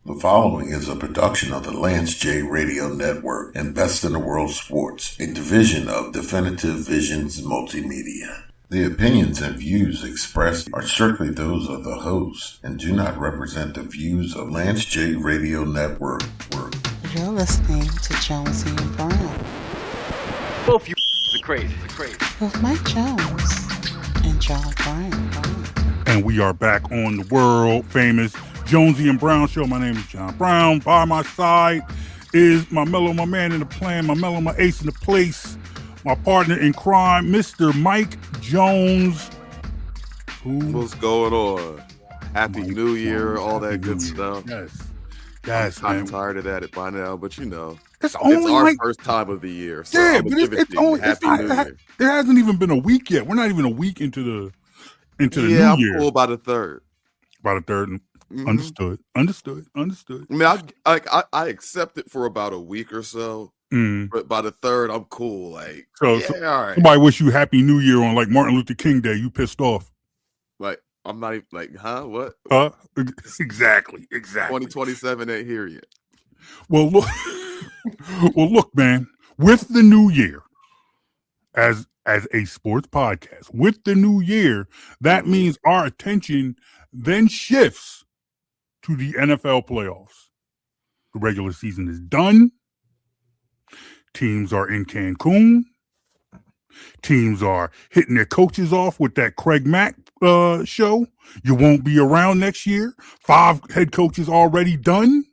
The following is a production of the Lance J Radio Network and Best in the World Sports, a division of Definitive Visions Multimedia. The opinions and views expressed are strictly those of the host and do not represent the views of Lance J Radio Network. You're listening to Jonesy and Brown. Both you are crazy. With Mike Jones and John Brown. And we are back on the world famous Jonesy and Brown show. My name is John Brown. By my side is my mellow, my man in the plan, my mellow, my ace in the place, my partner in crime, Mr. Mike Jones. What's going on? Happy New Year, all that good stuff. Yes, I'm man. tired of that by now, but you know, it's our first time of the year. So yeah, I'm but it's only Happy New Year. There hasn't even been a week yet. We're not even a week into the new I'm year. cool by the third. By the third. Mm-hmm. Understood. I mean, I accept it for about a week or so, but by the third, I'm cool. Like, so all right. Somebody wish you Happy New Year on like Martin Luther King Day. You pissed off. Like, I'm not even like, huh? What? Exactly. 2027 ain't here yet. Well, look, man. With the new year, as a sports podcast, with the new year, that means our attention then shifts to the NFL playoffs. The regular season is done. Teams are in Cancun. Teams are hitting their coaches off with that Craig Mack show. You won't be around next year. 5 head coaches already done.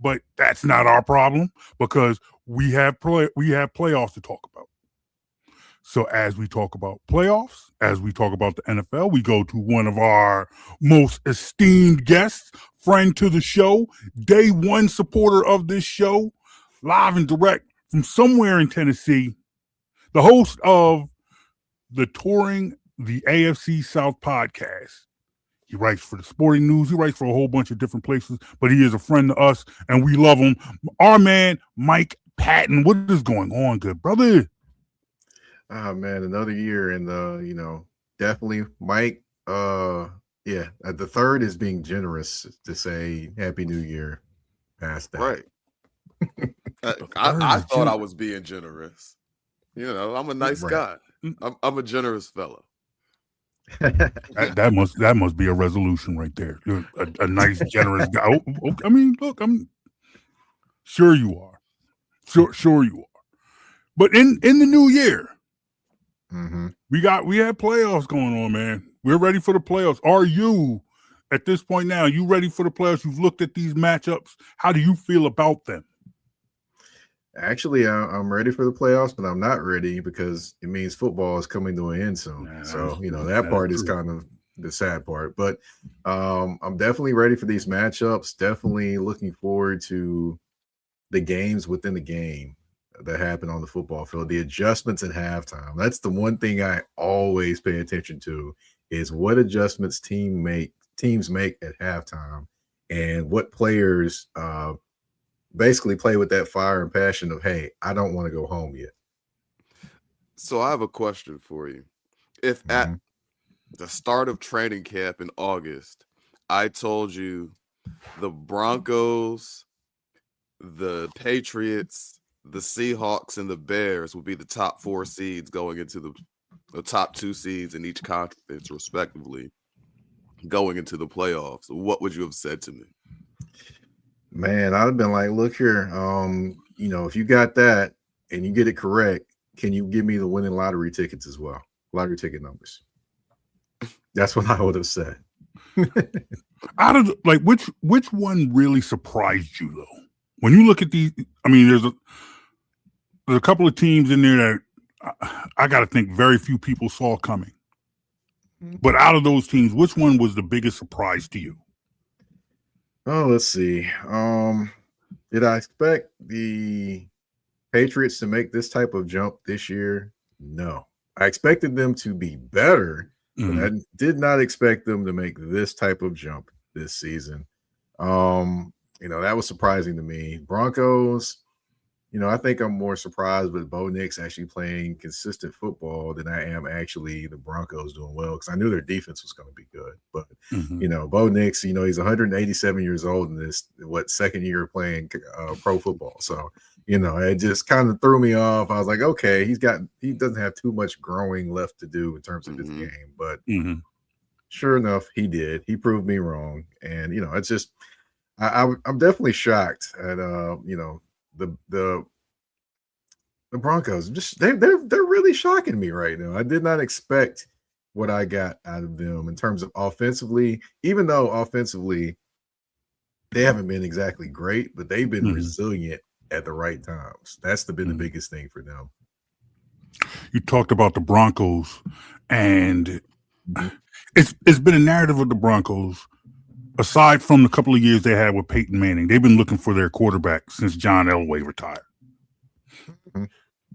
But that's not our problem because we have playoffs to talk about. So as we talk about playoffs, as we talk about the NFL, we go to one of our most esteemed guests, friend to the show, day one supporter of this show, live and direct from somewhere in Tennessee, the host of the Touring the AFC South podcast. He writes for the Sporting News. He writes for a whole bunch of different places, but he is a friend to us, and we love him. Our man, Mike Patton. What is going on, good brother? Oh, man, another year, and definitely, Mike. The third is being generous to say Happy New Year past that. Right. I thought I was being generous. You know, I'm a nice guy. I'm a generous fellow. that must be a resolution right there. You're a nice, generous guy. I mean, look, I'm sure you are. Sure you are. But in the new year, we have playoffs going on, man. We're ready for the playoffs. Are you at this point now? You ready for the playoffs? You've looked at these matchups. How do you feel about them? Actually, I'm ready for the playoffs, but I'm not ready because it means football is coming to an end soon. So, that part is kind of the sad part. But I'm definitely ready for these matchups. Definitely looking forward to the games within the game that happen on the football field, the adjustments at halftime. That's the one thing I always pay attention to is what adjustments teams make at halftime and what players basically play with that fire and passion of, hey, I don't want to go home yet. So I have a question for you. If at the start of training camp in August, I told you the Broncos, the Patriots, the Seahawks, and the Bears would be the top 4 seeds going into the top 2 seeds in each conference, respectively, going into the playoffs, what would you have said to me? Man, I'd have been like, look here, if you got that and you get it correct, can you give me the winning lottery tickets as well? Lottery ticket numbers. That's what I would have said. Out of which one really surprised you though? When you look at these, I mean, there's a couple of teams in there that I got to think very few people saw coming. But out of those teams, which one was the biggest surprise to you? Oh, let's see. Did I expect the Patriots to make this type of jump this year? No. I expected them to be better, but I did not expect them to make this type of jump this season. That was surprising to me. Broncos, I think I'm more surprised with Bo Nix actually playing consistent football than I am actually the Broncos doing well, because I knew their defense was going to be good. But, Bo Nix, he's 187 years old in this, second year playing pro football. So, it just kind of threw me off. I was like, okay, he doesn't have too much growing left to do in terms of his game. But sure enough, he did. He proved me wrong. And, it's just, I'm definitely shocked at, the Broncos. Just they're really shocking me right now. I did not expect what I got out of them in terms of offensively, even though offensively they haven't been exactly great, but they've been resilient at the right times. That's been the biggest thing for them. You talked about the Broncos, and it's been a narrative of the Broncos. Aside from the couple of years they had with Peyton Manning, they've been looking for their quarterback since John Elway retired.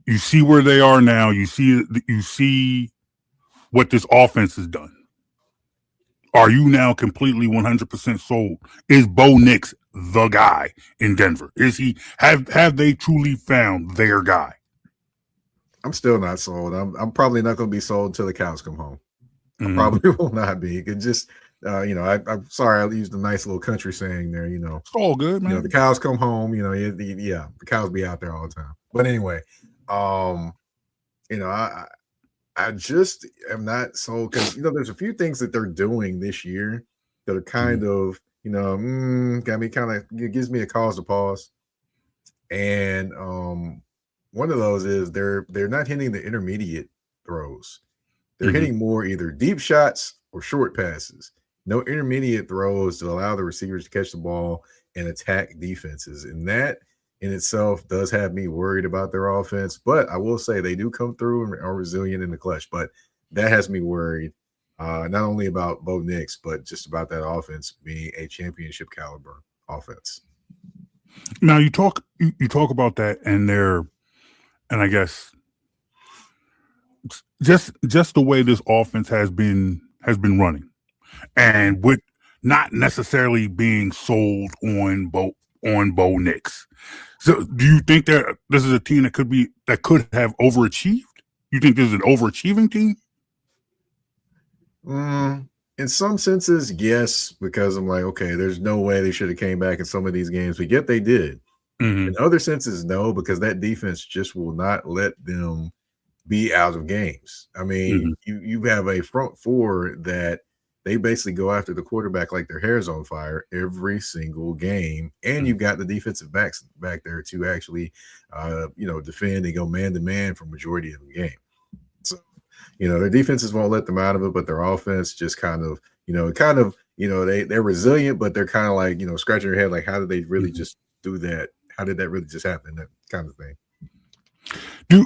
You see where they are now. You see what this offense has done. Are you now completely 100% sold? Is Bo Nix the guy in Denver? Is he? Have they truly found their guy? I'm still not sold. I'm probably not going to be sold until the cows come home. I probably will not be. It just. I'm sorry I used a nice little country saying there. It's all good, man. The cows come home. The cows be out there all the time. But anyway, I just am not sold because there's a few things that they're doing this year that are kind of got me it gives me a cause to pause. And one of those is they're not hitting the intermediate throws. They're hitting more either deep shots or short passes. No intermediate throws to allow the receivers to catch the ball and attack defenses. And that in itself does have me worried about their offense. But I will say they do come through and are resilient in the clutch. But that has me worried, not only about Bo Nix, but just about that offense being a championship caliber offense. Now you talk about that, and I guess just the way this offense has been running. And with not necessarily being sold on Bo Nix. So do you think that this is a team that could have overachieved? You think this is an overachieving team? In some senses, yes, because I'm like, okay, there's no way they should have came back in some of these games, but yet they did. In other senses, no, because that defense just will not let them be out of games. I mean, you have a front four that they basically go after the quarterback like their hair's on fire every single game. And you've got the defensive backs back there to actually, defend and go man-to-man for majority of the game. So, their defenses won't let them out of it, but their offense just they're resilient, but they're kind of like, scratching your head, like, how did they really just do that? How did that really just happen? That kind of thing.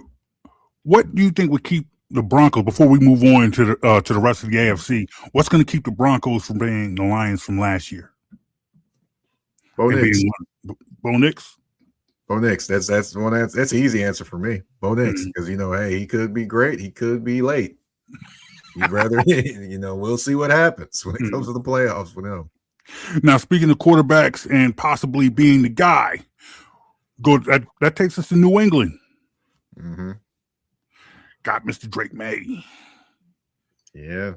What do you think would keep the Broncos, before we move on to the rest of the AFC, what's going to keep the Broncos from being the Lions from last year? Bo Nix. Bo Nix? Bo Nix. That's one. That's an easy answer for me. Bo Nix, because hey, he could be great, he could be late. You'd rather, we'll see what happens when it comes to the playoffs with him. Now, speaking of quarterbacks and possibly being the guy, that takes us to New England. Got Mr. Drake May. Yeah.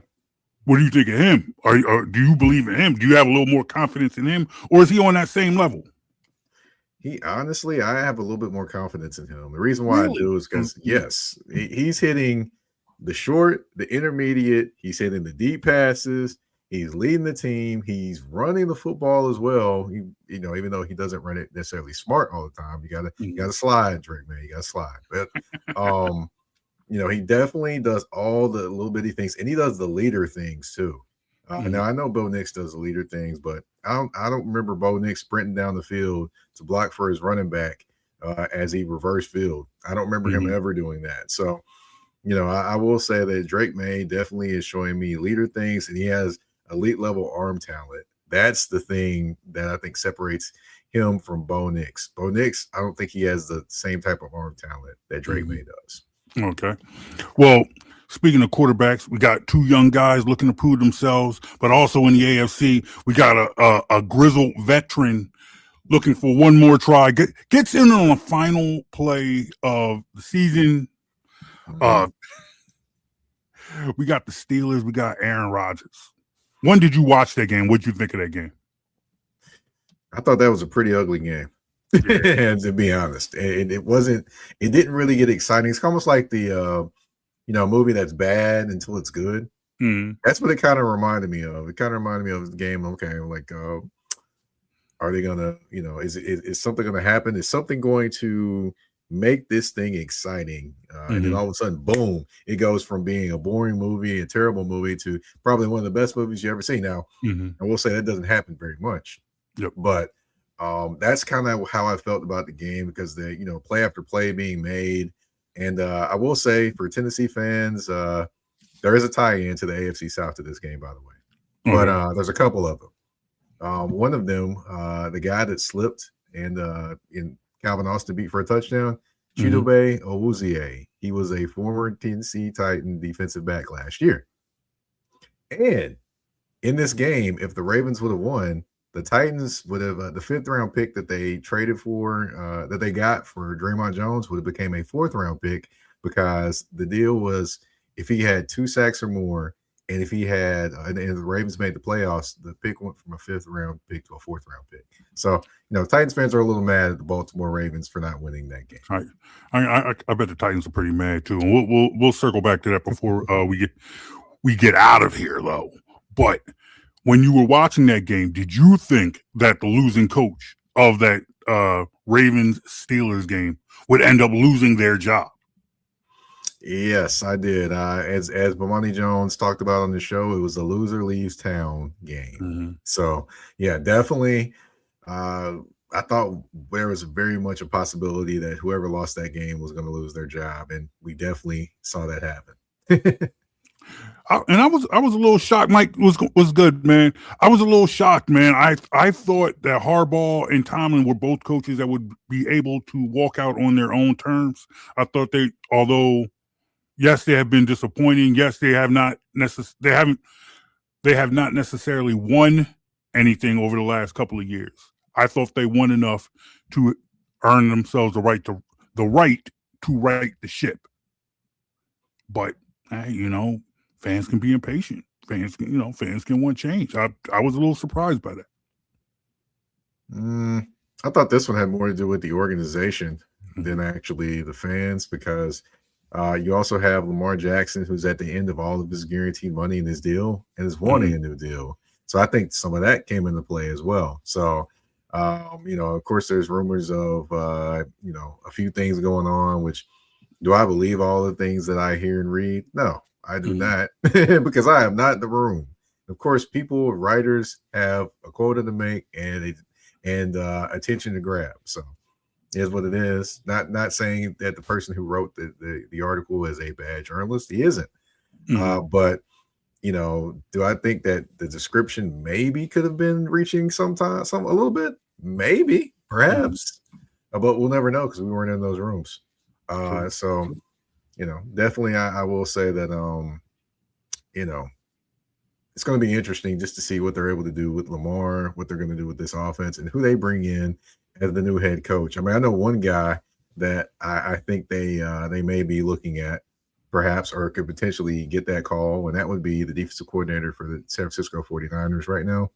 What do you think of him? Or do you believe in him? Do you have a little more confidence in him? Or is he on that same level? Honestly, I have a little bit more confidence in him. The reason why I do is because, yes, he's hitting the short, the intermediate. He's hitting the deep passes. He's leading the team. He's running the football as well. Even though he doesn't run it necessarily smart all the time, you gotta slide, Drake May. You gotta slide. But he definitely does all the little bitty things, and he does the leader things too. Now I know Bo Nix does the leader things, but I don't remember Bo Nix sprinting down the field to block for his running back as he reversed field. I don't remember him ever doing that. So, I will say that Drake May definitely is showing me leader things, and he has elite level arm talent. That's the thing that I think separates him from Bo Nix. Bo Nix, I don't think he has the same type of arm talent that Drake May does. Okay. Well, speaking of quarterbacks, we got two young guys looking to prove themselves, but also in the AFC, we got a grizzled veteran looking for one more try. Gets in on the final play of the season. We got the Steelers. We got Aaron Rodgers. When did you watch that game? What did you think of that game? I thought that was a pretty ugly game. Yeah. To be honest, it didn't really get exciting. It's almost like the movie that's bad until it's good. That's what it kind of reminded me of. It kind of reminded me of the game. Okay, like, are they gonna, is something gonna happen? Is something going to make this thing exciting? And then all of a sudden, boom, it goes from being a boring movie, a terrible movie, to probably one of the best movies you ever seen. Now, I will say that doesn't happen very much. Yep. But that's kind of how I felt about the game, because the play after play being made. And I will say, for Tennessee fans, there is a tie-in to the AFC South to this game, by the way. But there's a couple of them. One of them, the guy that slipped and in Calvin Austin beat for a touchdown, Chidobe Awuzie. He was a former Tennessee Titan defensive back last year. And in this game, if the Ravens would have won, the Titans would have the 5th round pick that they traded for, that they got for Draymond Jones, would have became a 4th round pick, because the deal was if he had 2 sacks or more, and if he had, and the Ravens made the playoffs, the pick went from a 5th round pick to a 4th round pick. So, Titans fans are a little mad at the Baltimore Ravens for not winning that game. I bet the Titans are pretty mad too, and we'll circle back to that before we get out of here, though. But when you were watching that game, did you think that the losing coach of that Ravens Steelers game would end up losing their job? Yes, I did. As Bomani Jones talked about on the show, it was a loser leaves town game. So, yeah, definitely. I thought there was very much a possibility that whoever lost that game was going to lose their job, and we definitely saw that happen. I was a little shocked. Mike was good, man. I was a little shocked, man. I thought that Harbaugh and Tomlin were both coaches that would be able to walk out on their own terms. I thought although yes, they have been disappointing. Yes, they have not necessarily won anything over the last couple of years. I thought they won enough to earn themselves the right to right the ship. But fans can be impatient. Fans can want change. I was a little surprised by that. I thought this one had more to do with the organization than actually the fans, because you also have Lamar Jackson, who's at the end of all of his guaranteed money in his deal and is wanting a new deal. So I think some of that came into play as well. So, of course, there's rumors of, a few things going on, which, do I believe all the things that I hear and read? No, I do not, because I am not in the room. Of course, writers have a quota to make and attention to grab. So it is what it is. Not saying that the person who wrote the article is a bad journalist. He isn't. But do I think that the description maybe could have been reaching a little bit? Maybe, perhaps. But we'll never know, because we weren't in those rooms. So, definitely I will say that, it's going to be interesting just to see what they're able to do with Lamar, what they're going to do with this offense, and who they bring in as the new head coach. I mean, I know one guy that I think they may be looking at, perhaps, or could potentially get that call, and that would be the defensive coordinator for the San Francisco 49ers right now.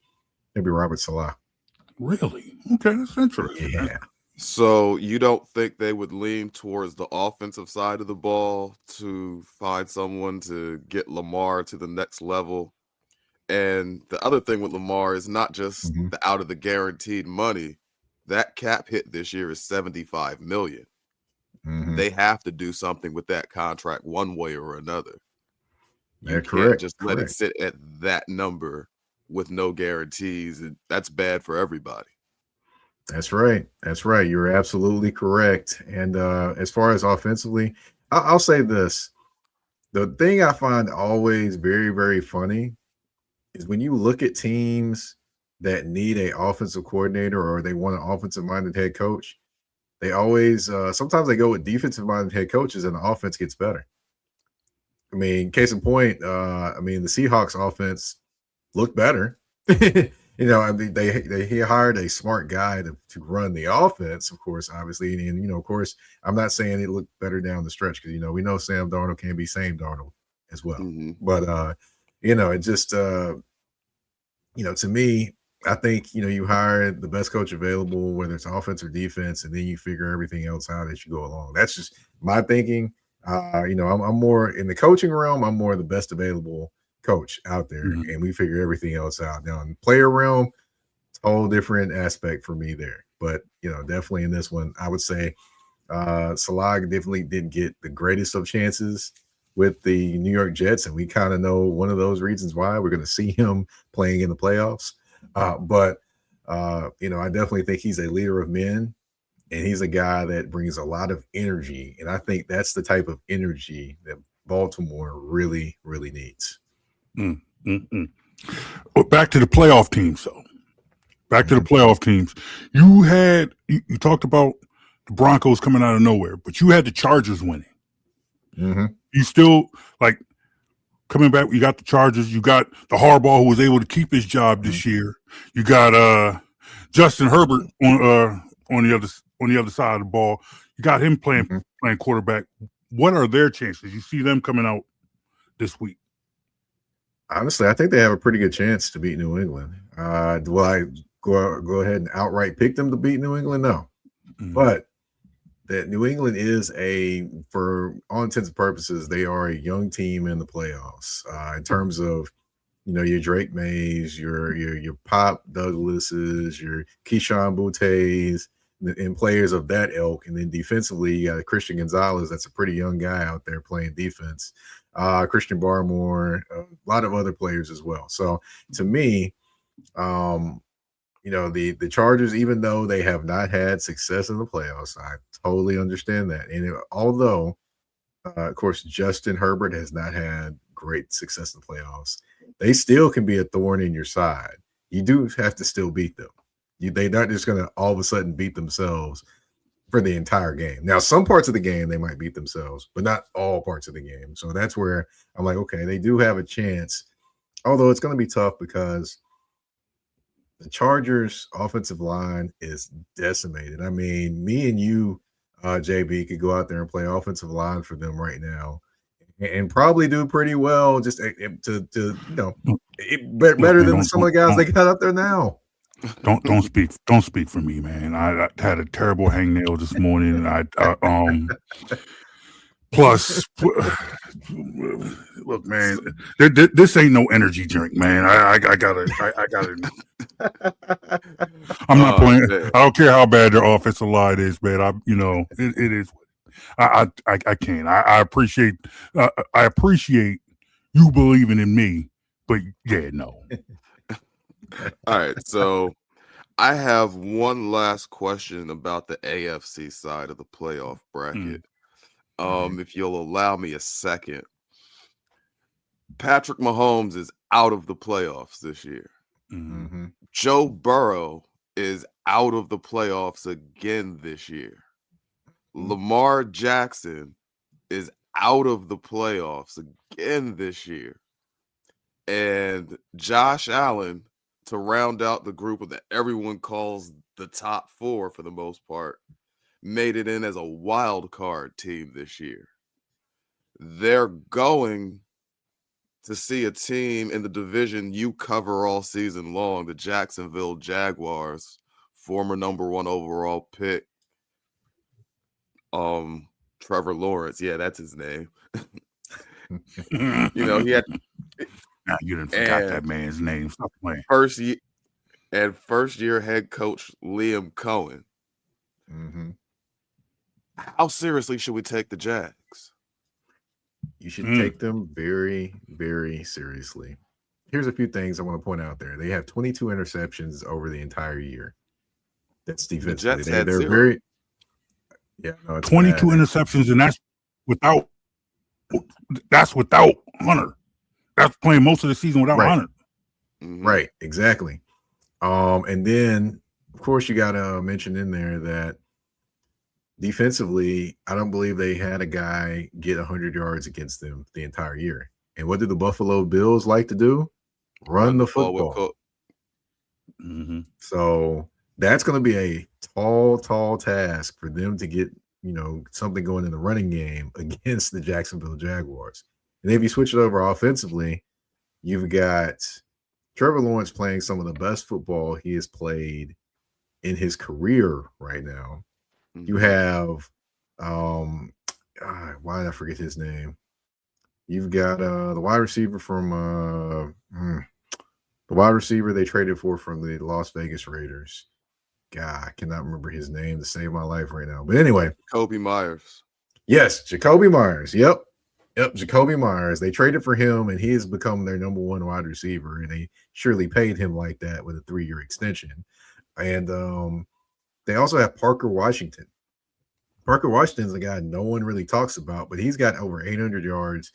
It'd be Robert Saleh. Really? Okay, that's interesting. Yeah. So you don't think they would lean towards the offensive side of the ball to find someone to get Lamar to the next level? And the other thing with Lamar is not just the out of the guaranteed money. That cap hit this year is $75 million. They have to do something with that contract one way or another. You can't just let it sit at that number with no guarantees. That's bad for everybody. That's right. You're absolutely correct. And as far as offensively, I'll say this. The thing I find always very, very funny is when you look at teams that need an offensive coordinator or they want an offensive-minded head coach, they always sometimes they go with defensive-minded head coaches and the offense gets better. I mean, case in point, the Seahawks offense looked better. I mean, they hired a smart guy to run the offense, of course, obviously, and of course, I'm not saying it looked better down the stretch because we know Sam Darnold can be Sam Darnold as well, but it just to me, I think you hire the best coach available, whether it's offense or defense, and then you figure everything else out as you go along. That's just my thinking. I'm more in the coaching realm. I'm more the best available coach out there, and we figure everything else out. Now in the player realm, it's a whole different aspect for me there. But definitely in this one, I would say Salah definitely didn't get the greatest of chances with the New York Jets, and we kind of know one of those reasons why. We're going to see him playing in the playoffs. But I definitely think he's a leader of men, and he's a guy that brings a lot of energy. And I think that's the type of energy that Baltimore really, really needs. Back to the playoff teams, though. Back to the playoff teams. You talked about the Broncos coming out of nowhere, but you had the Chargers winning. You still coming back. You got the Chargers. You got the Harbaugh, who was able to keep his job this year. You got Justin Herbert on the other side of the ball. You got him playing quarterback. What are their chances? You see them coming out this week? Honestly, I think they have a pretty good chance to beat New England. Do I go ahead and outright pick them to beat New England? No, but that New England is for all intents and purposes, they are a young team in the playoffs. In terms of, your Drake Mays, your Pop Douglases, your Keyshawn Bouttes, and players of that ilk. And then defensively, you got Christian Gonzalez. That's a pretty young guy out there playing defense. Christian Barmore, a lot of other players as well. So to me, the Chargers, even though they have not had success in the playoffs, I totally understand that. And although, of course, Justin Herbert has not had great success in the playoffs, they still can be a thorn in your side. You do have to still beat them. They're not just going to all of a sudden beat themselves for the entire game. Now, some parts of the game they might beat themselves, but not all parts of the game. So that's where I'm like, okay, they do have a chance, although it's going to be tough because the Chargers' offensive line is decimated. I mean, me and you, JB, could go out there and play offensive line for them right now and probably do pretty well, just better than some of the guys they got out there now. Don't speak for me, man. I had a terrible hangnail this morning, and plus, look, man, this ain't no energy drink, man. I gotta. I'm not playing. Man. I don't care how bad their offensive line is, man. It is. I can't. I appreciate you believing in me, but yeah, no. All right, so I have one last question about the AFC side of the playoff bracket. If you'll allow me a second. Patrick Mahomes is out of the playoffs this year. Joe Burrow is out of the playoffs again this year. Lamar Jackson is out of the playoffs again this year. And Josh Allen, to round out the group that everyone calls the top four for the most part, made it in as a wild card team this year. They're going to see a team in the division you cover all season long, the Jacksonville Jaguars, former number 1 overall pick, Trevor Lawrence. Yeah, that's his name. He had. Now you didn't forgot that man's name. Stop playing. First year head coach Liam Cohen. How seriously should we take the Jags? You should take them very, very seriously. Here's a few things I want to point out there. They have 22 interceptions over the entire year. That's defensively. The Jets they're zero. very. Yeah, no, 22 interceptions, and that's without Hunter. That's playing most of the season without Hunter. Right, exactly. And then, of course, you got to mention in there that defensively, I don't believe they had a guy get 100 yards against them the entire year. And what do the Buffalo Bills like to do? Run the football. Mm-hmm. So that's going to be a tall task for them to get, something going in the running game against the Jacksonville Jaguars. And if you switch it over offensively, you've got Trevor Lawrence playing some of the best football he has played in his career right now. Mm-hmm. You have, why did I forget his name? You've got the wide receiver from the wide receiver they traded for from the Las Vegas Raiders. God, I cannot remember his name to save my life right now. But anyway. Jacoby Myers. Yes, Jacoby Myers. Yep, Jacoby Myers. They traded for him, and he has become their number one wide receiver, and they surely paid him like that with a 3-year extension. And they also have Parker Washington. Parker Washington's a guy no one really talks about, but he's got over 800 yards.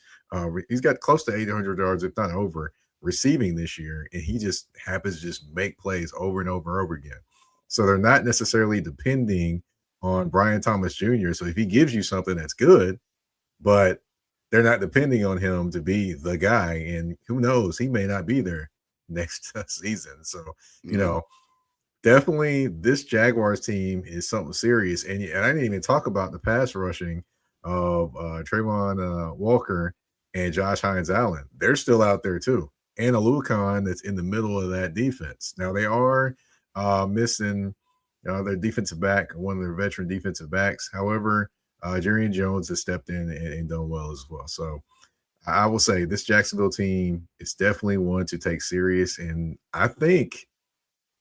He's got close to 800 yards, if not over, receiving this year, and he just happens to just make plays over and over and over again. So they're not necessarily depending on Brian Thomas Jr. So if he gives you something, that's good, but they're not depending on him to be the guy, and who knows, he may not be there next season. So, definitely this Jaguars team is something serious. And I didn't even talk about the pass rushing of Trayvon Walker and Josh Hines-Allen. They're still out there too. And Alucon that's in the middle of that defense. Now they are missing their defensive back, one of their veteran defensive backs. However, Jerry Jones has stepped in and done well as well. So I will say this Jacksonville team is definitely one to take serious. And I think,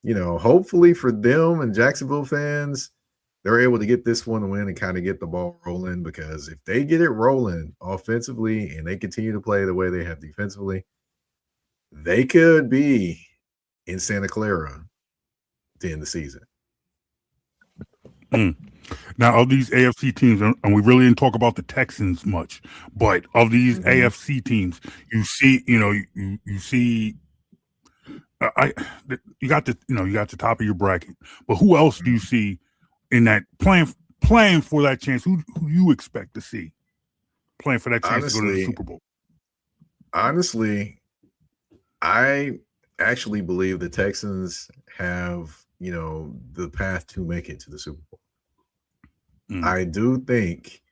hopefully for them and Jacksonville fans, they're able to get this one to win and kind of get the ball rolling, because if they get it rolling offensively and they continue to play the way they have defensively, they could be in Santa Clara to end the season. Now, of these AFC teams, and we really didn't talk about the Texans much, but of these AFC teams, you see, you see. You got the top of your bracket, but who else do you see in that playing for that chance? Who do you expect to see playing for that chance to go to the Super Bowl? Honestly, I actually believe the Texans have, the path to make it to the Super Bowl. I do think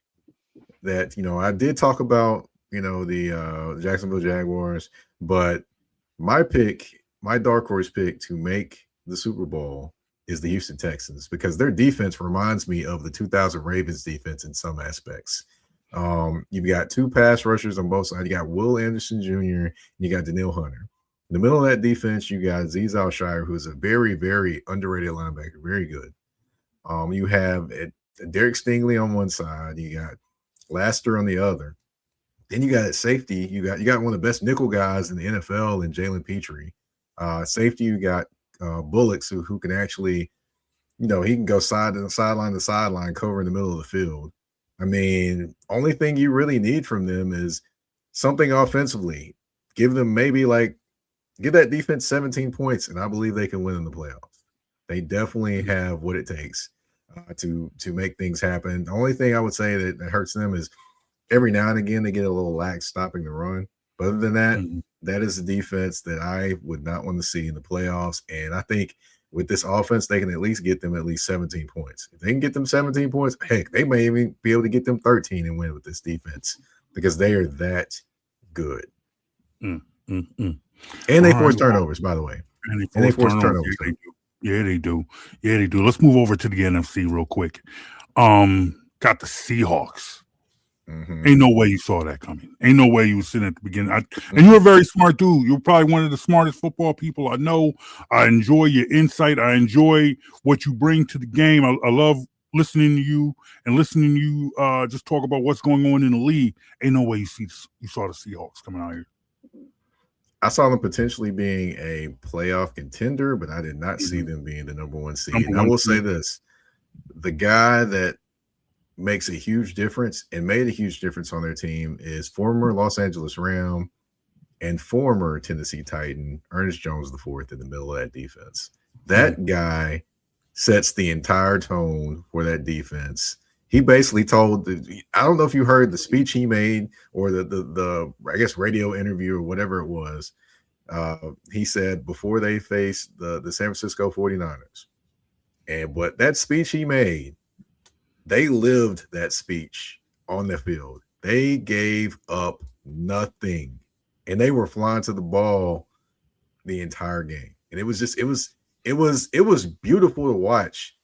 that, I did talk about, the Jacksonville Jaguars, but my dark horse pick to make the Super Bowl is the Houston Texans, because their defense reminds me of the 2000 Ravens defense in some aspects. You've got two pass rushers on both sides. You got Will Anderson Jr. and you got Daniil Hunter. In the middle of that defense, you got Azeez Al-Shire, who's a very, very underrated linebacker, very good. You have Derek Stingley on one side. You got Laster on the other. Then you got at safety, you got one of the best nickel guys in the NFL in Jalen Petrie. Safety, you got Bullocks who can actually, he can go sideline to sideline, cover in the middle of the field. I mean, only thing you really need from them is something offensively. Give them give that defense 17 points, and I believe they can win in the playoffs. They definitely have what it takes to make things happen. The only thing I would say that hurts them is every now and again they get a little lax stopping the run. But other than that, that is a defense that I would not want to see in the playoffs. And I think with this offense, they can at least get them at least 17 points. If they can get them 17 points, heck, they may even be able to get them 13 and win with this defense, because they are that good. And they force turnovers, by the way. And they force turnovers. Yeah, they do. Let's move over to the NFC real quick. Got the Seahawks. Ain't no way you saw that coming. Ain't no way you were sitting at the beginning. And you're a very smart dude. You're probably one of the smartest football people I know. I enjoy your insight. I enjoy what you bring to the game. I love listening to you just talk about what's going on in the league. Ain't no way you saw the Seahawks coming out here. I saw them potentially being a playoff contender, but I did not see them being the number one seed. And I will say this, the guy that makes a huge difference and made a huge difference on their team is former Los Angeles Ram and former Tennessee Titan, Ernest Jones IV, in the middle of that defense. That guy sets the entire tone for that defense. He basically told I don't know if you heard the speech he made or the I guess radio interview or whatever it was. He said before they faced the San Francisco 49ers. But that speech he made, they lived that speech on the field. They gave up nothing. And they were flying to the ball the entire game. And it was beautiful to watch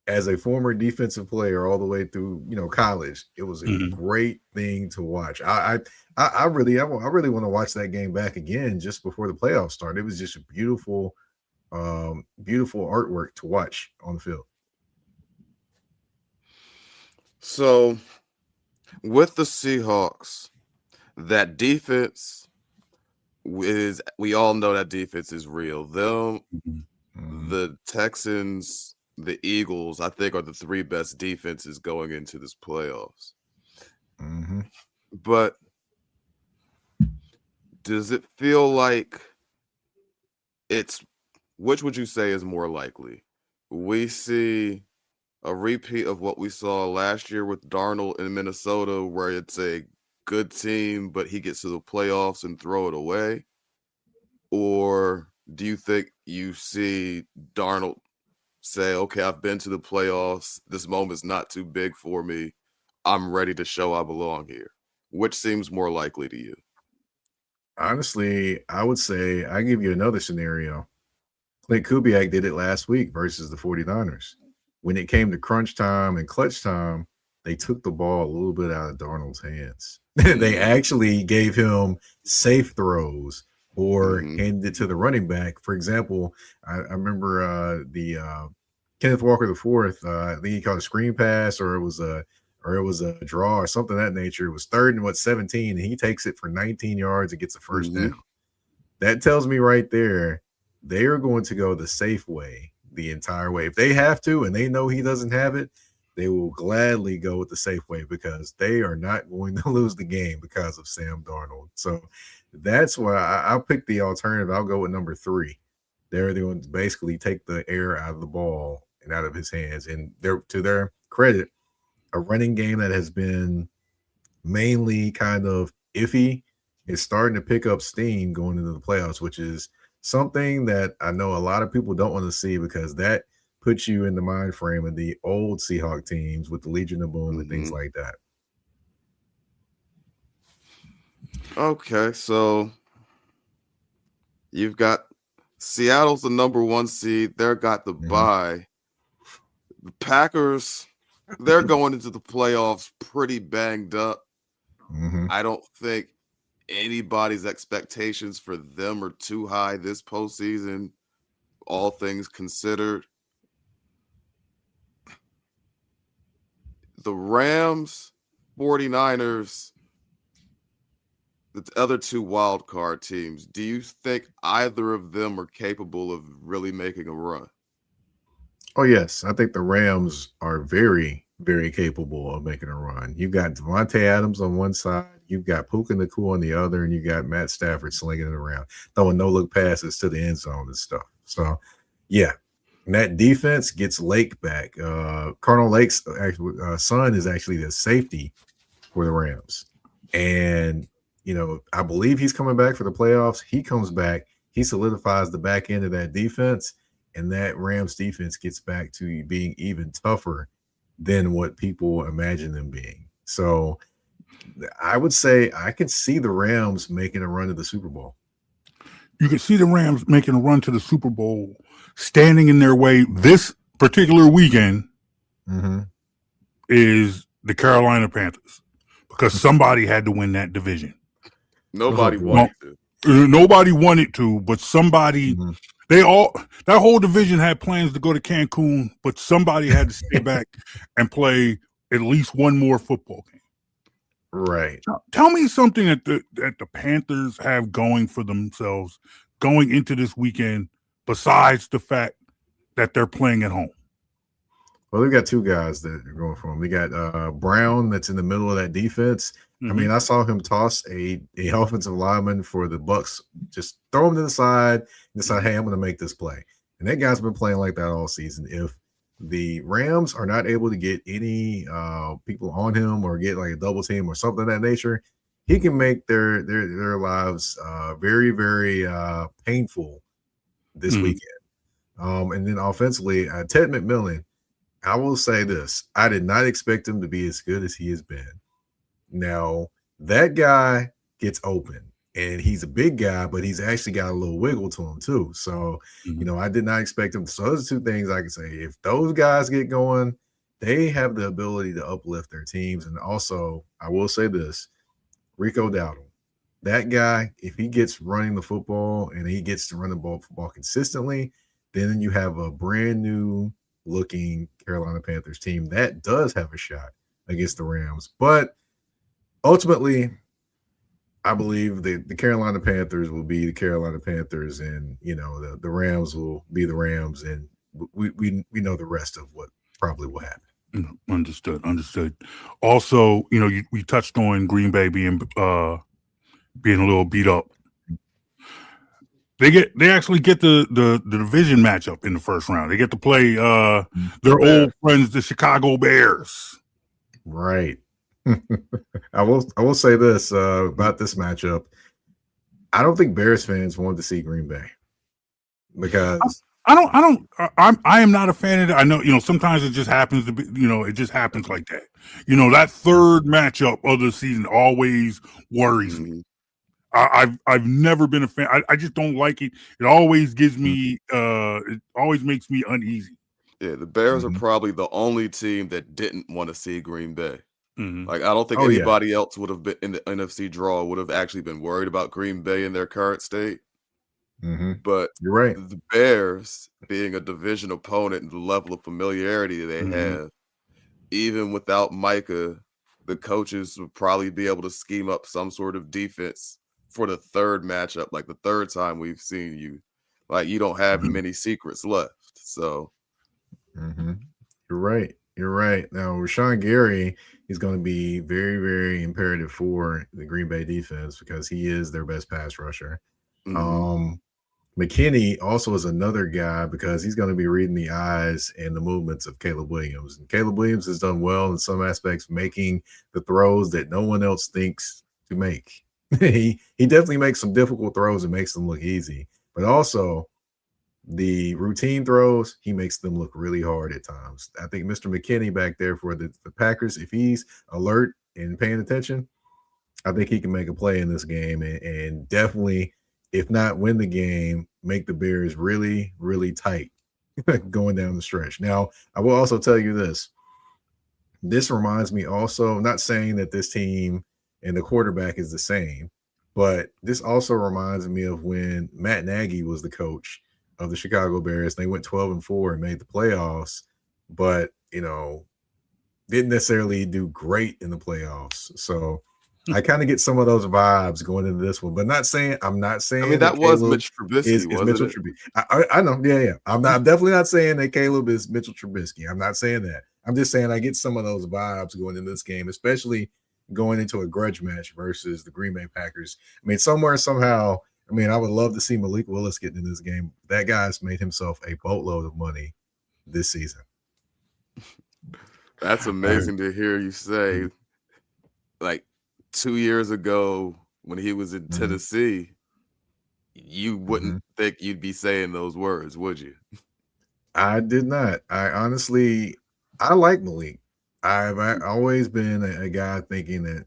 as a former defensive player all the way through, college. It was a great thing to watch. I really want to watch that game back again just before the playoffs start. It was just a beautiful artwork to watch on the field. So with the Seahawks, that defense we all know that defense is real. Them, the Texans, the Eagles, I think, are the three best defenses going into this playoffs. But does it feel like which would you say is more likely? We see a repeat of what we saw last year with Darnold in Minnesota, where it's a good team, but he gets to the playoffs and throw it away? Or do you think you see Darnold say, okay, I've been to the playoffs. This moment's not too big for me. I'm ready to show I belong here. Which seems more likely to you? Honestly, I would say I give you another scenario. Clint Kubiak did it last week versus the 49ers. When it came to crunch time and clutch time, they took the ball a little bit out of Darnold's hands. They actually gave him safe throws or handed it to the running back. For example, I remember the Kenneth Walker IV. I think he called a screen pass, or it was a draw or something of that nature. It was 3rd and 17, and he takes it for 19 yards and gets a first down. That tells me right there they are going to go the safe way the entire way. If they have to and they know he doesn't have it, they will gladly go with the safe way because they are not going to lose the game because of Sam Darnold. So that's why I'll pick the alternative. I'll go with number 3. They're going to basically take the air out of the ball and out of his hands. And to their credit, a running game that has been mainly kind of iffy is starting to pick up steam going into the playoffs, which is something that I know a lot of people don't want to see because that puts you in the mind frame of the old Seahawk teams with the Legion of Boom and things like that. Okay, so you've got Seattle's the number 1 seed. They're got the bye. The Packers, they're going into the playoffs pretty banged up. I don't think anybody's expectations for them are too high this postseason, all things considered. The Rams, 49ers, the other 2 wild card teams, do you think either of them are capable of really making a run? Oh, yes. I think the Rams are very, very capable of making a run. You've got Devontae Adams on one side, you've got Puka Nacua on the other, and you got Matt Stafford slinging it around, throwing no-look passes to the end zone and stuff. So, yeah. And that defense gets Lake back. Cardinal Lake's son is actually the safety for the Rams. And, I believe he's coming back for the playoffs. He comes back. He solidifies the back end of that defense. And that Rams defense gets back to being even tougher than what people imagine them being. So I would say I could see the Rams making a run to the Super Bowl. You can see the Rams making a run to the Super Bowl, standing in their way this particular weekend is the Carolina Panthers, because somebody had to win that division. Nobody wanted to. Nobody wanted to, but somebody that whole division had plans to go to Cancun, but somebody had to stay back and play at least one more football game. Right. Tell me something that the Panthers have going for themselves going into this weekend, besides the fact that they're playing at home. Well, they've got 2 guys that are going for them. They got Brown that's in the middle of that defense. I mean, I saw him toss a offensive lineman for the Bucks, just throw him to the side and decide, hey, I'm going to make this play. And that guy's been playing like that all season. If the Rams are not able to get any people on him or get like a double team or something of that nature, he can make their lives very, very painful this weekend. And then offensively, Ted McMillan, I will say this. I did not expect him to be as good as he has been. Now, that guy gets open, and he's a big guy, but he's actually got a little wiggle to him too. So, I did not expect him. So those are two things I can say. If those guys get going, they have the ability to uplift their teams. And also, I will say this, Rico Dowdle, that guy, if he gets running the football and he gets to run the football consistently, then you have a brand new looking Carolina Panthers team that does have a shot against the Rams. But ultimately, I believe the Carolina Panthers will be the Carolina Panthers, and the Rams will be the Rams, and we know the rest of what probably will happen. Understood. Also, we touched on Green Bay being a little beat up. They actually get the division matchup in the first round. They get to play their old friends, the Chicago Bears. Right. I will say this about this matchup. I don't think Bears fans want to see Green Bay because I am not a fan of it. I know, sometimes it just happens to be, it just happens like that. That third matchup of the season always worries me. I've never been a fan. I just don't like it. It always gives me it always makes me uneasy. Yeah, the Bears are probably the only team that didn't want to see Green Bay. Like, I don't think anybody else would have been in the NFC draw would have actually been worried about Green Bay in their current state. But you're right. The Bears, being a division opponent and the level of familiarity they have, even without Micah, the coaches would probably be able to scheme up some sort of defense for the third matchup, like the third time we've seen you. Like, you don't have many secrets left. So you're right. Now, Rashawn Gary is going to be very, very imperative for the Green Bay defense because he is their best pass rusher. McKinney also is another guy because he's going to be reading the eyes and the movements of Caleb Williams. And Caleb Williams has done well in some aspects, making the throws that no one else thinks to make. He definitely makes some difficult throws and makes them look easy, but also the routine throws, he makes them look really hard at times. I think Mr. McKinney back there for the Packers, if he's alert and paying attention, I think he can make a play in this game and definitely, if not win the game, make the Bears really, really tight going down the stretch. Now, I will also tell you this. This reminds me also, not saying that this team and the quarterback is the same, but this also reminds me of when Matt Nagy was the coach of the Chicago Bears. They went 12-4 and made the playoffs, but didn't necessarily do great in the playoffs. So I kind of get some of those vibes going into this one, but I'm not saying. I mean, that was Mitch Trubisky, wasn't Mitchell it? Trubisky. I know. Yeah. I'm definitely not saying that Caleb is Mitchell Trubisky. I'm not saying that. I'm just saying I get some of those vibes going into this game, especially going into a grudge match versus the Green Bay Packers. I mean, somewhere, somehow, I would love to see Malik Willis getting in this game. That guy's made himself a boatload of money this season. That's amazing to hear you say. Like 2 years ago when he was in Tennessee, you wouldn't think you'd be saying those words, would you? I did not. I like Malik. I've always been a guy thinking that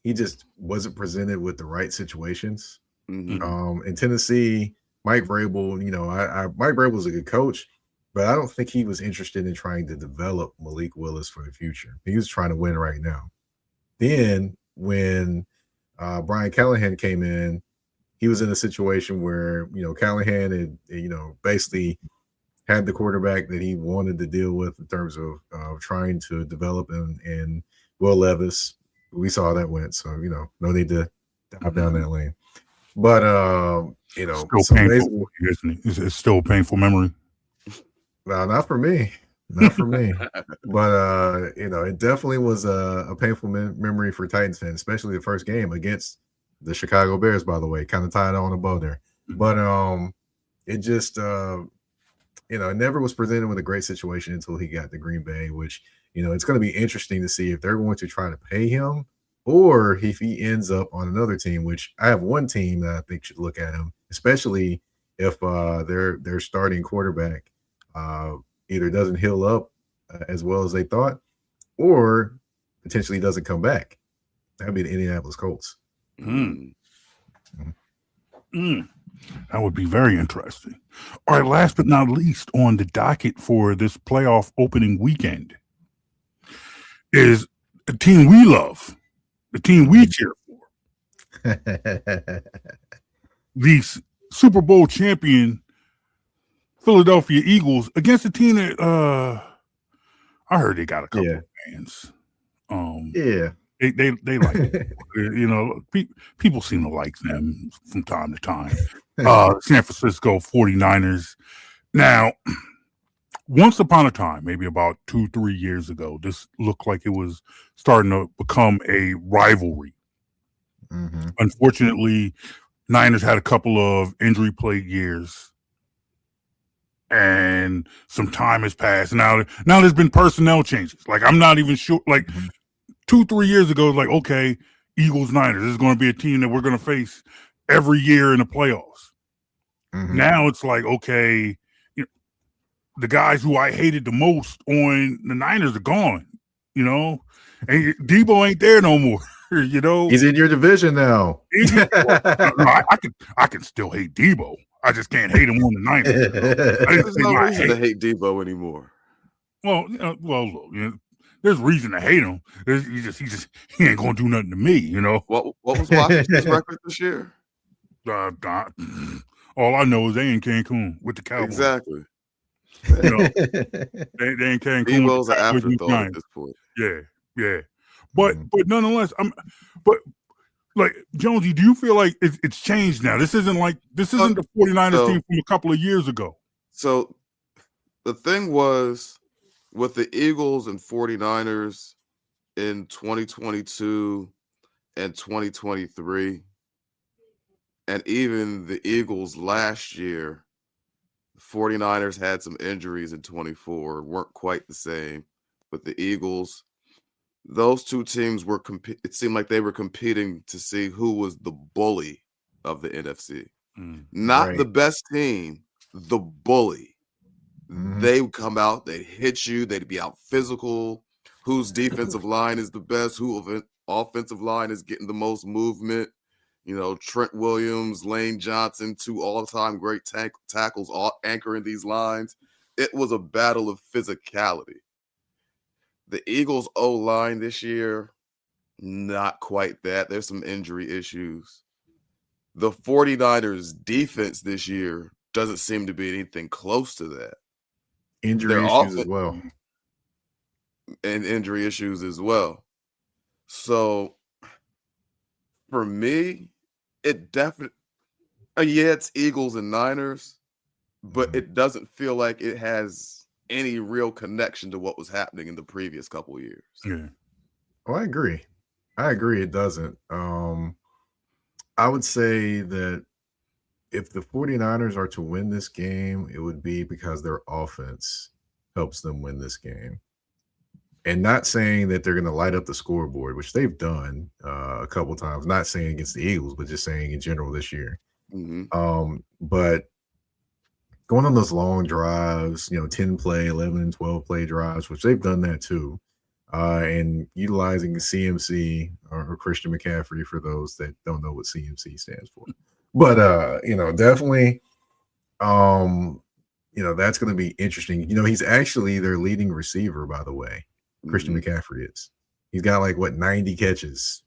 he just wasn't presented with the right situations. In Tennessee, Mike Vrabel, Mike Vrabel's a good coach, but I don't think he was interested in trying to develop Malik Willis for the future. He was trying to win right now. Then when Brian Callahan came in, he was in a situation where, Callahan had, basically had the quarterback that he wanted to deal with in terms of trying to develop and Will Levis. We saw how that went. So, no need to dive down that lane. But, still painful, isn't it? It's still a painful memory. No, not for me. Not for me. But, it definitely was a painful memory for Titans fans, especially the first game against the Chicago Bears, by the way. Kind of tied on a bow there. But it just, it never was presented with a great situation until he got to Green Bay, which, it's going to be interesting to see if they're going to try to pay him or if he ends up on another team, which I have one team that I think should look at him, especially if their starting quarterback either doesn't heal up as well as they thought, or potentially doesn't come back. That'd be the Indianapolis Colts. That would be very interesting. All right, last but not least on the docket for this playoff opening weekend is a team we love, the team we cheer for. The Super Bowl champion Philadelphia Eagles against a team that I heard they got a couple of fans. They like it. People seem to like them from time to time. San Francisco 49ers. Now, once upon a time, maybe about 2-3 years ago, this looked like it was starting to become a rivalry. Mm-hmm. Unfortunately, Niners had a couple of injury-plagued years, and some time has passed. Now there's been personnel changes. Like, I'm not even sure. Like, 2-3 years ago, like, okay, Eagles, Niners, this is going to be a team that we're going to face every year in the playoffs. Mm-hmm. Now it's like, okay, the guys who I hated the most on the Niners are gone, and Debo ain't there no more. He's in your division now. I can still hate Debo. I just can't hate him on the Niners. There's no reason to hate Debo anymore. Well, look, there's reason to hate him. He ain't gonna do nothing to me, What was Washington's record this year? All I know is they in Cancun with the Cowboys. Exactly. They in Cancun. Debo's an afterthought at this point. Yeah. But nonetheless, like, Jonesy, do you feel like it's changed now? This isn't the 49ers team from a couple of years ago. So the thing was with the Eagles and 49ers in 2022 and 2023, and even the Eagles last year, the 49ers had some injuries in 24, weren't quite the same. But the Eagles, those two teams were it seemed like they were competing to see who was the bully of the NFC. Not the best team, the bully. They would come out, they'd hit you, they'd be out physical. Whose defensive line is the best? Who offensive line is getting the most movement? Trent Williams, Lane Johnson, two all-time great tackles all anchoring these lines. It was a battle of physicality. The Eagles' O-line this year, not quite that. There's some injury issues. The 49ers' defense this year doesn't seem to be anything close to that. Injury issues as well. And injury issues as well. So, for me, it definitely, it's Eagles and Niners, but it doesn't feel like it has any real connection to what was happening in the previous couple of years. Yeah. Oh, I agree. It doesn't. I would say that if the 49ers are to win this game, it would be because their offense helps them win this game. And not saying that they're going to light up the scoreboard, which they've done a couple times, not saying against the Eagles, but just saying in general this year. But going on those long drives, 10 play, 11 and 12 play drives, which they've done that too. And utilizing CMC or Christian McCaffrey for those that don't know what CMC stands for. But, definitely, that's going to be interesting. He's actually their leading receiver, by the way. Christian McCaffrey is. He's got 90 catches.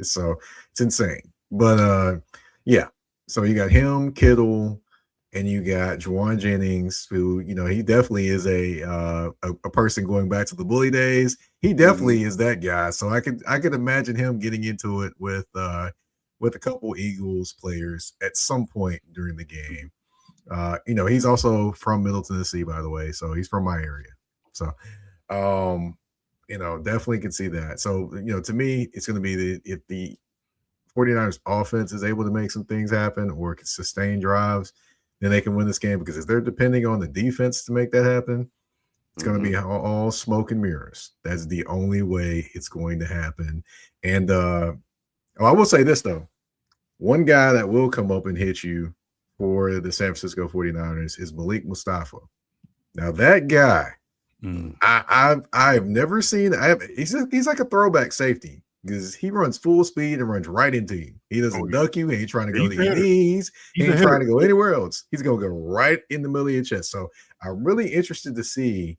So it's insane. But, so you got him, Kittle, and you got Juwan Jennings, who, he definitely is a person going back to the bully days. He definitely is that guy. So I could imagine him getting into it with a couple Eagles players at some point during the game. He's also from Middle Tennessee, by the way, so he's from my area. So, definitely can see that. So, to me, it's going to be if the 49ers offense is able to make some things happen or can sustain drives, then they can win this game, because if they're depending on the defense to make that happen, It's going to be all smoke and mirrors. That's the only way it's going to happen. And I will say this, though. One guy that will come up and hit you for the San Francisco 49ers is Malik Mustafa. Now, that guy, I've never seen – he's like a throwback safety because he runs full speed and runs right into you. He doesn't duck you. He ain't trying to go to your knees. He ain't trying to go anywhere else. He's going to go right in the middle of your chest. So I'm really interested to see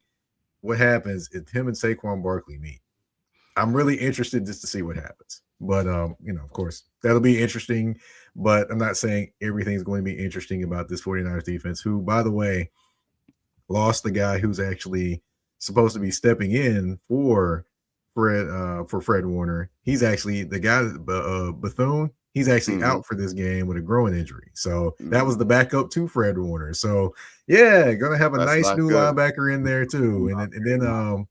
what happens if him and Saquon Barkley meet. I'm really interested just to see what happens. But, of course, that'll be interesting. But I'm not saying everything's going to be interesting about this 49ers defense, who, by the way, lost the guy who's actually supposed to be stepping in for Fred Warner. He's actually the guy, Bethune. He's actually out for this game with a groin injury. So that was the backup to Fred Warner. So, yeah, going to have a nice new linebacker in there, too. And then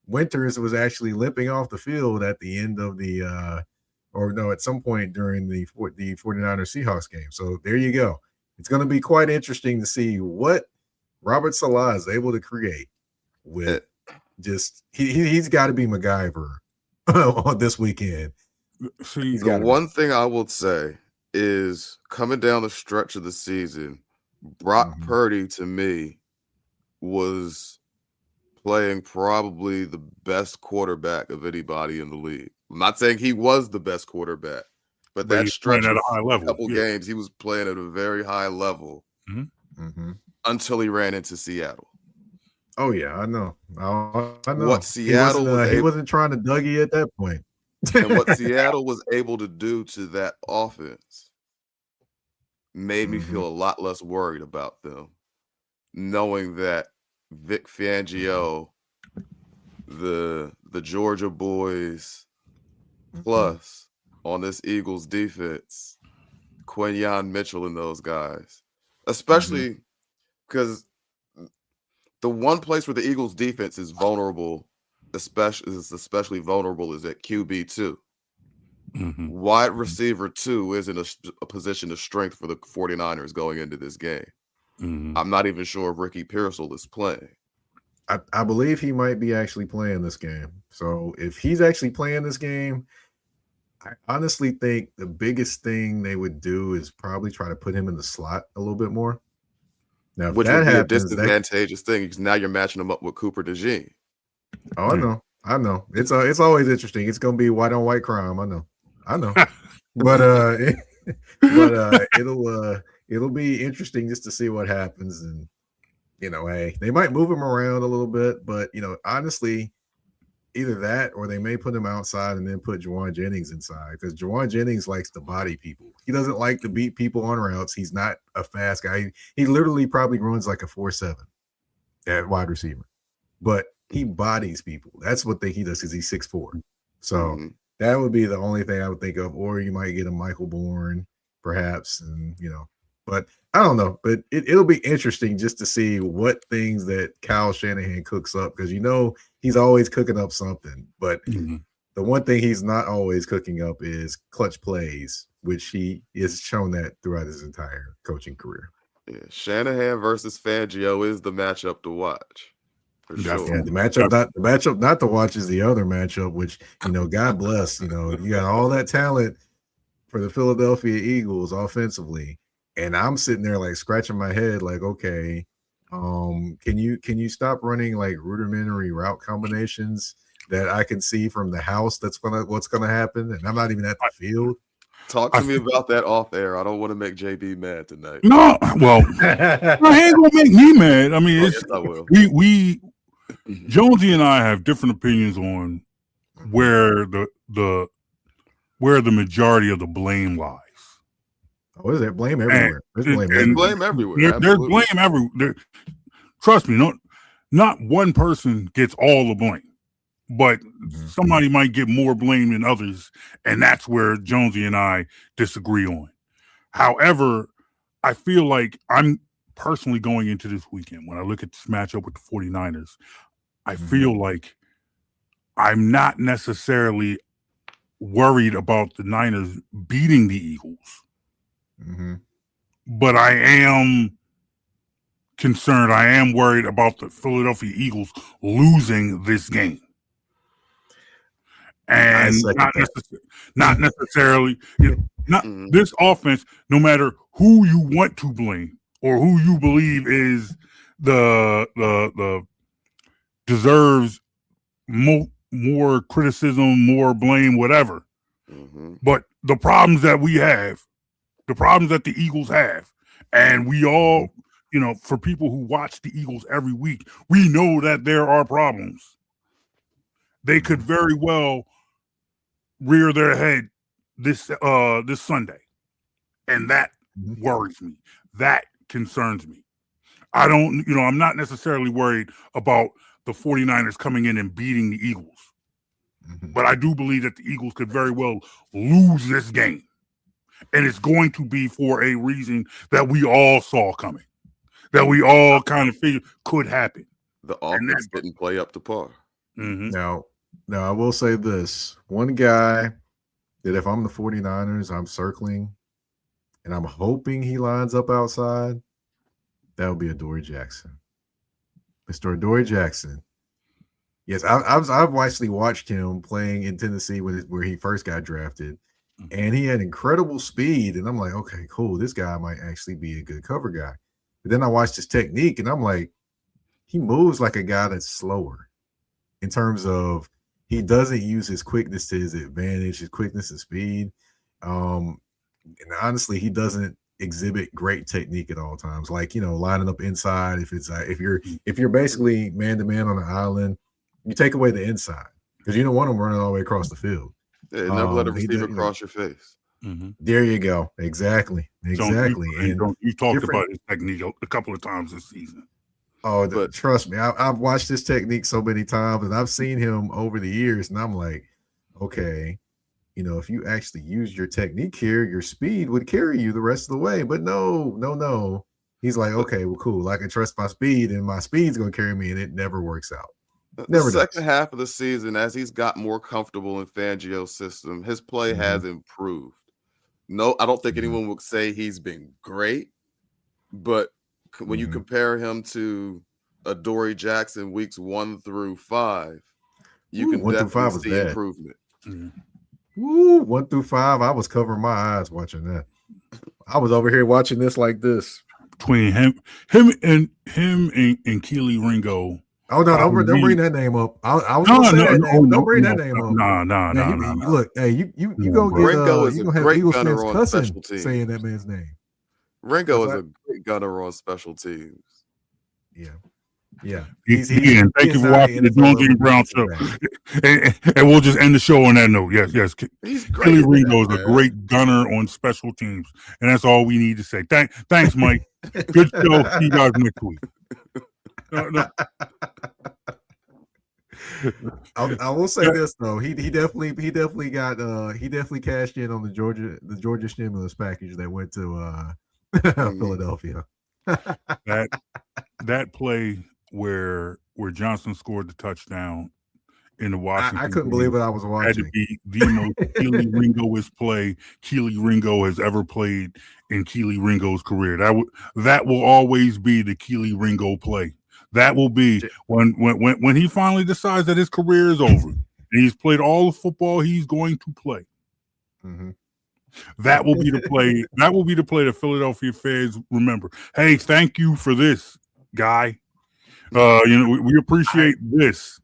Winters was actually limping off the field at the end of at some point during the 49ers Seahawks game. So there you go. It's going to be quite interesting to see what Robert Saleh is able to create with he's got to be MacGyver on this weekend. The one thing I will say is coming down the stretch of the season, Brock Purdy to me was playing probably the best quarterback of anybody in the league. I'm not saying he was the best quarterback, but that stretch at a high level. Couple games, he was playing at a very high level until he ran into Seattle. Oh yeah, I know. I know. What Seattle he wasn't trying to Dougie at that point. And what Seattle was able to do to that offense made me feel a lot less worried about them, knowing that Vic Fangio, the Georgia boys, plus on this Eagles defense, Quinyon Mitchell and those guys, especially because the one place where the Eagles defense is vulnerable, especially vulnerable, is at QB2. Wide receiver 2 isn't a position of strength for the 49ers going into this game. I'm not even sure if Ricky Pearsall is playing. I believe he might be actually playing this game. So if he's actually playing this game, I honestly think the biggest thing they would do is probably try to put him in the slot a little bit more. Now, if which that would be happens, a disadvantageous thing because now you're matching him up with Cooper DeJean. Oh, I know. It's always interesting. It's going to be white on white crime. I know. but it'll be interesting just to see what happens. And hey, they might move him around a little bit, but honestly, either that or they may put him outside and then put Juwan Jennings inside because Juwan Jennings likes to body people. He doesn't like to beat people on routes. He's not a fast guy. He literally probably runs like a 4.7 at wide receiver, but he bodies people. That's what he does because he's 6'4". So that would be the only thing I would think of. Or you might get a Michael Bourne, perhaps, and but I don't know. But it'll be interesting just to see what things that Kyle Shanahan cooks up because he's always cooking up something. But the one thing he's not always cooking up is clutch plays, which he has shown that throughout his entire coaching career. Yeah, Shanahan versus Fangio is the matchup to watch. For sure. Yeah, the matchup not to watch is the other matchup, which God bless. You got all that talent for the Philadelphia Eagles offensively, and I'm sitting there like scratching my head, like, okay, can you stop running like rudimentary route combinations that I can see from the house? What's gonna happen, and I'm not even at the field. Talk to me about that off air. I don't want to make JB mad tonight. No, well, he ain't gonna make me mad. I mean, yes, I will. We Jonesy and I have different opinions on where the majority of the blame lies. Oh, is there blame everywhere? There's blame everywhere. There's blame everywhere. Trust me, not one person gets all the blame, but somebody might get more blame than others, and that's where Jonesy and I disagree on. However, I feel like I'm personally going into this weekend, when I look at this matchup with the 49ers, I feel like I'm not necessarily worried about the Niners beating the Eagles, but I am concerned. I am worried about the Philadelphia Eagles losing this game. And not necessarily, this offense, no matter who you want to blame or who you believe is the deserves more criticism, more blame, whatever. But the problems that we have, the problems that the Eagles have, and we all, for people who watch the Eagles every week, we know that there are problems. They could very well rear their head this Sunday, and that worries me. That concerns me. I'm not necessarily worried about the 49ers coming in and beating the Eagles, but I do believe that the Eagles could very well lose this game, and it's going to be for a reason that we all saw coming, that we all kind of figured could happen. The offense didn't play up to par. Now, I will say this. One guy that if I'm the 49ers, I'm circling, and I'm hoping he lines up outside, that would be Adoree Jackson. Mr. Adoree Jackson. Yes, I've actually watched him playing in Tennessee where he first got drafted, and he had incredible speed, and I'm like, okay, cool. This guy might actually be a good cover guy. But then I watched his technique, and I'm like, he moves like a guy that's slower in terms of he doesn't use his quickness to his advantage, his quickness and speed. And honestly, he doesn't exhibit great technique at all times. Like, lining up inside. If you're basically man to man on an island, you take away the inside because you don't want him running all the way across the field. Yeah, never let a receiver cross your face. There you go. Exactly. You talked about his technique a couple of times this season. Oh, but trust me, I've watched this technique so many times, and I've seen him over the years, and I'm like, okay, if you actually used your technique here, your speed would carry you the rest of the way. But no. He's like, okay, well, cool. I can trust my speed, and my speed's going to carry me, and it never works out. The second half of the season, as he's got more comfortable in Fangio's system, his play has improved. No, I don't think anyone would say he's been great, but when you compare him to Adoree Jackson weeks 1 through 5, you can definitely see improvement. 1 through 5, I was covering my eyes watching that. I was over here watching this like this. Between and Keely Ringo. Oh no! Don't bring that name up. I was gonna say that name. Don't bring that name up. No. Look, hey, you go get Ringo is a great gunner on cousin special teams. saying that man's name. Ringo is a great gunner on special teams. Yeah. Thank you for watching the Jonesy and Brown show. And we'll just end the show on that note. Yes. He's great. Keely Ringo is a great gunner on special teams, and that's all we need to say. Thanks, Mike. Good show. See you guys next week. No. I will say this though. He definitely cashed in on the Georgia stimulus package that went to Philadelphia. That play where Johnson scored the touchdown in the Washington. I couldn't believe what I was watching. Had to be the most Keely Ringoist play Keely Ringo has ever played in Keely Ringo's career. That will always be the Keely Ringo play. That will be when he finally decides that his career is over and he's played all the football he's going to play. That will be the play. That will be the play that Philadelphia fans remember. Hey, thank you for this, guy. We appreciate this.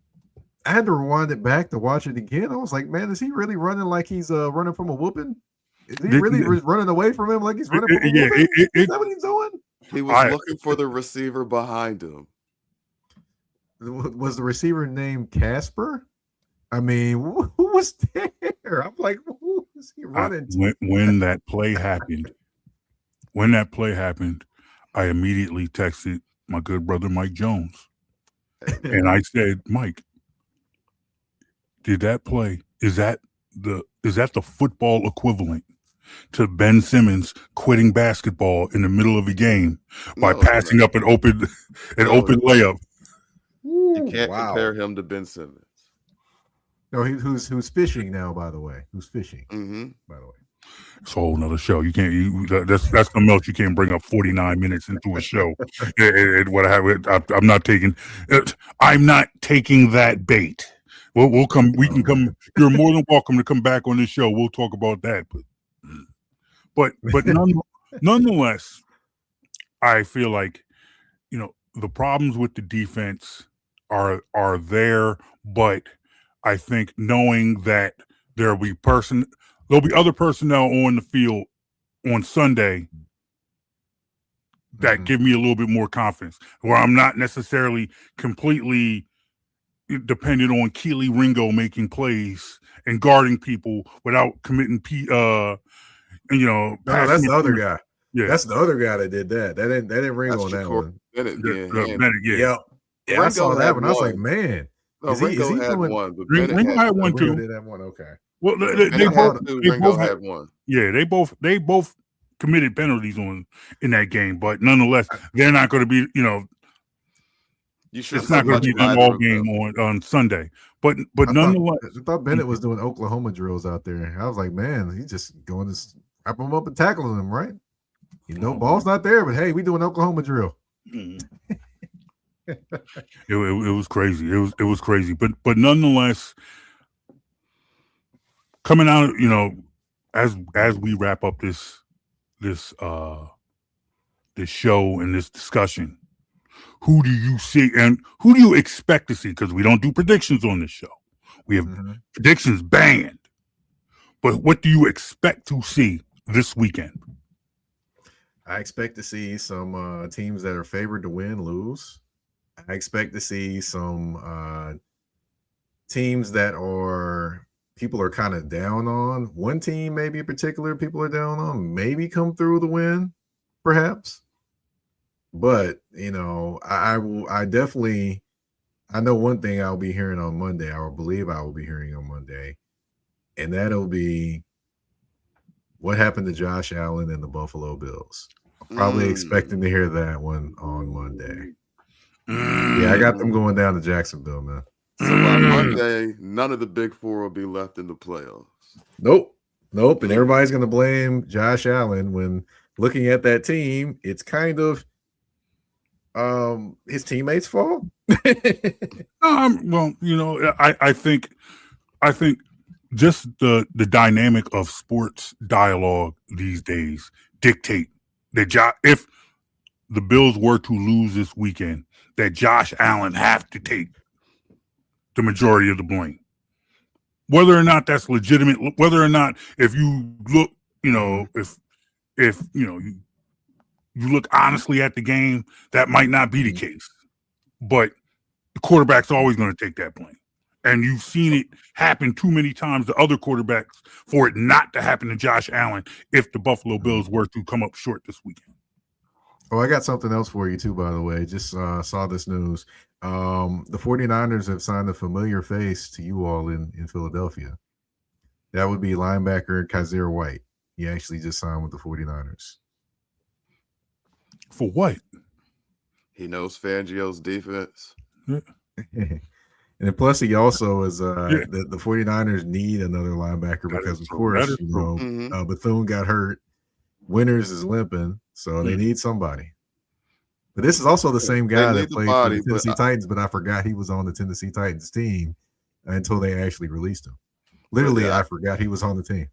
I had to rewind it back to watch it again. I was like, man, is he really running like he's running from a whooping? Is he really running away from him like he's running from a whooping? Is that what he's doing? He was looking for the receiver behind him. Was the receiver named Casper? I mean, who was there? I'm like, who is he running to? When that play happened, I immediately texted my good brother Mike Jones, and I said, Mike, did that play? Is that the football equivalent to Ben Simmons quitting basketball in the middle of a game by passing up an open layup? You can't compare him to Ben Simmons. No, who's fishing now, by the way. Who's fishing? Mm-hmm. By the way. It's a whole nother show. You can't. That's something else. You can't bring up 49 minutes into a show. I'm not taking. I'm not taking that bait. We'll come. We can come. You're more than welcome to come back on this show. We'll talk about that. But nonetheless, I feel like the problems with the defense are there, but I think knowing that there'll be other personnel on the field on Sunday that give me a little bit more confidence, where I'm not necessarily completely dependent on Keely Ringo making plays and guarding people without committing No, that's the other guy. Yeah, that's the other guy that did that. That didn't Ringo on that one. Bennett, yeah, I saw that one. I was like, man. No, Ringo had one. Ringo had one too. Did have one. Okay. Well, Ringo had one. Yeah, they both committed penalties in that game, but nonetheless, they're not going to be. It's not going to be an all game on Sunday. But nonetheless, I thought Bennett was doing Oklahoma drills out there. I was like, man, he's just going to wrap them up and tackling them, right? Ball's not there, but hey, we doing Oklahoma drill. It was crazy. It was crazy. But nonetheless, coming out, as we wrap up this show and this discussion, who do you see and who do you expect to see? Because we don't do predictions on this show. We have predictions banned. But what do you expect to see this weekend? I expect to see some teams that are favored to win, lose. I expect to see some teams that people are kind of down on. One team, maybe in particular, people are down on, maybe come through the win, perhaps. But, I know one thing I'll be hearing on Monday, I believe I will be hearing on Monday, and that'll be what happened to Josh Allen and the Buffalo Bills. I'm probably expecting to hear that one on Monday. Yeah, I got them going down to Jacksonville, man. So by Monday, none of the big four will be left in the playoffs. Nope. And everybody's going to blame Josh Allen when looking at that team. It's kind of his teammates' fault. Well, I think just the dynamic of sports dialogue these days dictate that if the Bills were to lose this weekend, that Josh Allen have to take the majority of the blame. Whether or not that's legitimate, whether or not if you look, if you look honestly at the game, that might not be the case. But the quarterback's always going to take that blame. And you've seen it happen too many times to other quarterbacks for it not to happen to Josh Allen if the Buffalo Bills were to come up short this weekend. Oh, I got something else for you too, by the way. Just saw this news. The 49ers have signed a familiar face to you all in Philadelphia. That would be linebacker Kaiser White. He actually just signed with the 49ers. For what? He knows Fangio's defense. And plus, he also is the 49ers need another linebacker because, of course, Bethune got hurt. Winters is limping, so they need somebody. But this is also the same guy that played for the Tennessee Titans, but I forgot he was on the Tennessee Titans team until they actually released him. Literally, I forgot he was on the team.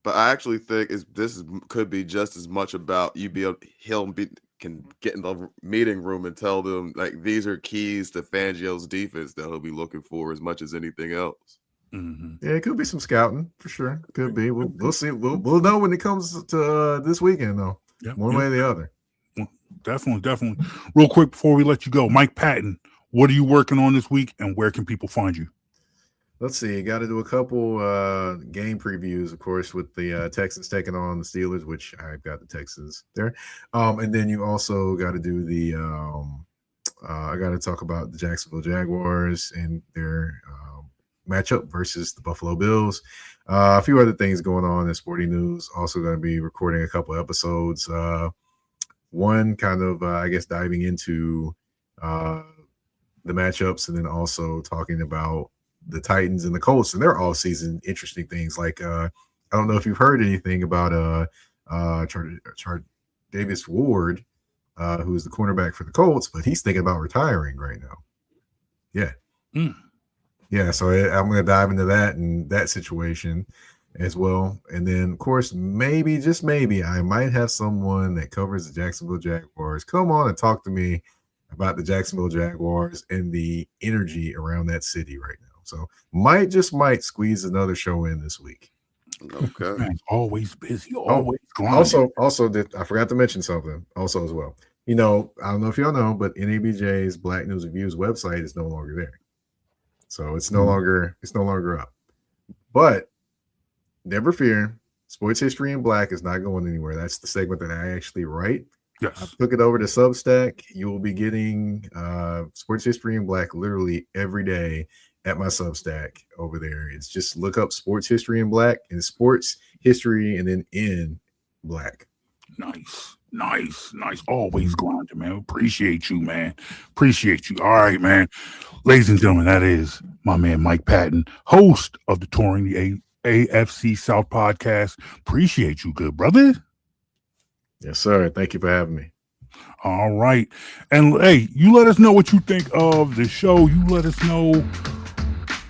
But I actually think this could be just as much about can get in the meeting room and tell them like these are keys to Fangio's defense that he'll be looking for as much as anything else. Mm-hmm. Yeah, it could be some scouting for sure. Could be. We'll see. We'll know when it comes to this weekend though. One way or the other. Well, definitely. Real quick before we let you go, Mike Patton, what are you working on this week, and where can people find you? Let's see. Got to do a couple game previews, of course, with the Texans taking on the Steelers, which I've got the Texans there. And then you also got to do the I got to talk about the Jacksonville Jaguars and their matchup versus the Buffalo Bills. A few other things going on in sporting news. Also going to be recording a couple episodes. One kind of, I guess, diving into the matchups, and then also talking about the Titans and the Colts and their all-season interesting things. Like I don't know if you've heard anything about Davis Ward, who's the cornerback for the Colts, but he's thinking about retiring right now. Yeah. Yeah, so I'm going to dive into that and that situation as well. And then, of course, maybe, just maybe, I might have someone that covers the Jacksonville Jaguars come on and talk to me about the Jacksonville Jaguars and the energy around that city right now. So might squeeze another show in this week. Okay. Man, always busy, always grinding. Also, I forgot to mention something also as well. You know, I don't know if y'all know, but NABJ's Black News Reviews website is no longer there. So it's no longer up. But never fear, Sports History in Black is not going anywhere. That's the segment that I actually write. Yes. I took it over to Substack. You will be getting Sports History in Black literally every day at my Substack over there. It's just look up Sports History in Black and Sports History and then in Black. Nice. Always grinding, man. Appreciate you, man. Appreciate you. All right, man. Ladies and gentlemen, that is my man Mike Patton, host of the Touring the AFC South podcast. Appreciate you, good brother. Yes, sir. Thank you for having me. All right. And hey, you let us know what you think of the show. You let us know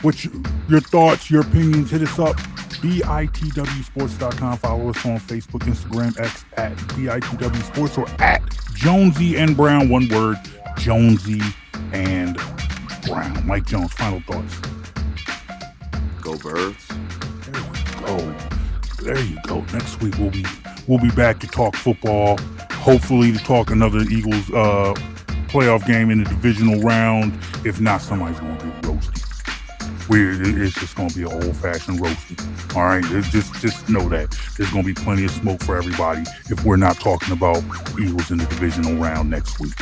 what your thoughts, your opinions. Hit us up. BITWsports.com. Follow us on Facebook, Instagram, X at BITW Sports or at Jonesy and Brown. One word, Jonesy and Brown. Mike Jones, final thoughts. Go Birds. There you go. Next week we'll be back to talk football. Hopefully to talk another Eagles playoff game in the divisional round. If not, somebody's gonna get roasted. It's just going to be an old-fashioned roasting. All right, just know that there's going to be plenty of smoke for everybody if we're not talking about Eagles in the divisional round next week.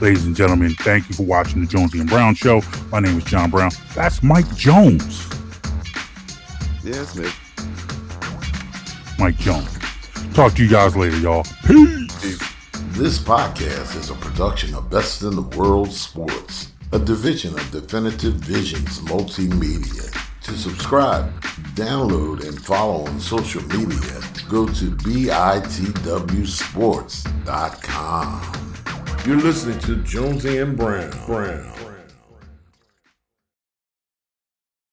Ladies and gentlemen, thank you for watching the Jonesy and Brown Show. My name is John Brown. That's Mike Jones. Yeah, it's me. Mike Jones. Talk to you guys later, y'all. Peace. This podcast is a production of Best in the World Sports, a division of Definitive Visions Multimedia. To subscribe, download, and follow on social media, go to BITWsports.com. You're listening to Jonesy and Brown.